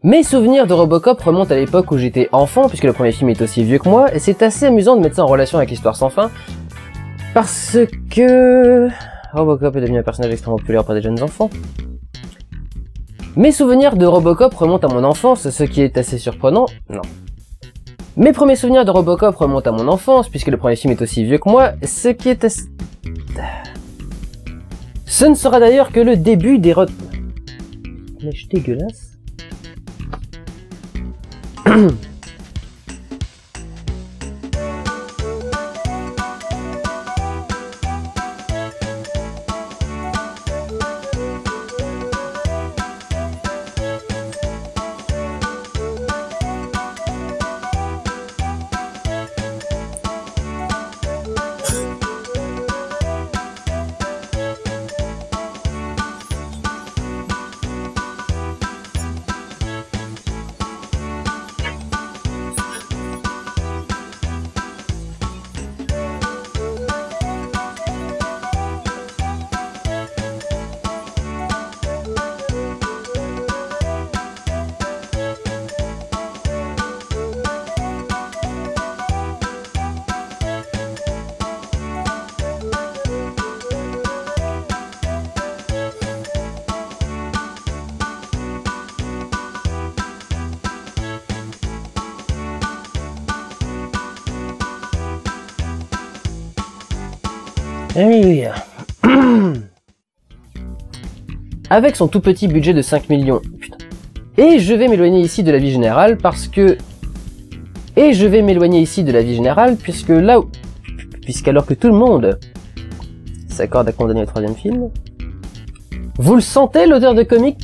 Mes souvenirs de Robocop remontent à l'époque où j'étais enfant, puisque le premier film est aussi vieux que moi, et c'est assez amusant de mettre ça en relation avec l'histoire sans fin, parce que Robocop est devenu un personnage extrêmement populaire par des jeunes enfants. Mes souvenirs de Robocop remontent à mon enfance, ce qui est assez surprenant. Non. Mes premiers souvenirs de Robocop remontent à mon enfance, puisque le premier film est aussi vieux que moi, ce qui est assez... Ce ne sera d'ailleurs que le début des Mais je suis dégueulasse. Alléluia. Avec son tout petit budget de 5 millions. Putain. Et je vais m'éloigner ici de la vie générale parce que... puisque là où... Puisqu'alors que tout le monde s'accorde à condamner le troisième film... Vous le sentez, l'auteur de comics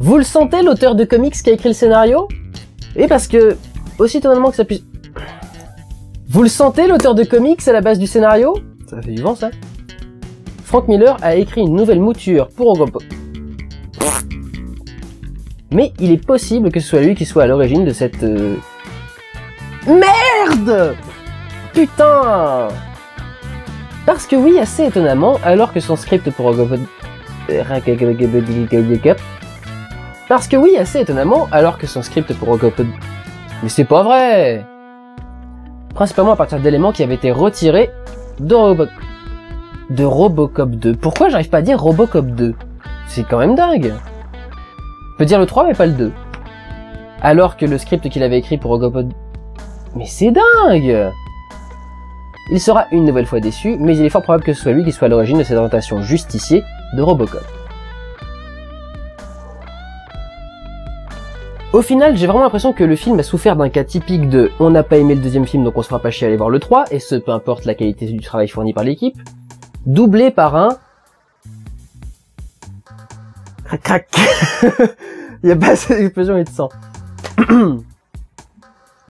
Vous le sentez, l'auteur de comics qui a écrit le scénario? Et parce que... Aussi étonnamment que ça puisse... Vous le sentez, l'auteur de comics à la base du scénario? Ça fait du vent, ça. Frank Miller a écrit une nouvelle mouture pour Robocop. Mais il est possible que ce soit lui qui soit à l'origine de cette... Merde! Putain! Parce que oui, assez étonnamment, alors que son script pour Robocop... Mais c'est pas vrai! Principalement à partir d'éléments qui avaient été retirés de Robocop 2. Pourquoi j'arrive pas à dire Robocop 2? C'est quand même dingue. Je peux dire le 3 mais pas le 2. Alors que le script qu'il avait écrit pour Robocop... Mais c'est dingue! Il sera une nouvelle fois déçu, mais il est fort probable que ce soit lui qui soit à l'origine de cette orientation justicier de Robocop. Au final, j'ai vraiment l'impression que le film a souffert d'un cas typique de « on n'a pas aimé le deuxième film donc on se fera pas chier à aller voir le 3 » et ce peu importe la qualité du travail fourni par l'équipe, doublé par un... Crac crac. Il y a pas assez d'explosion et de sang.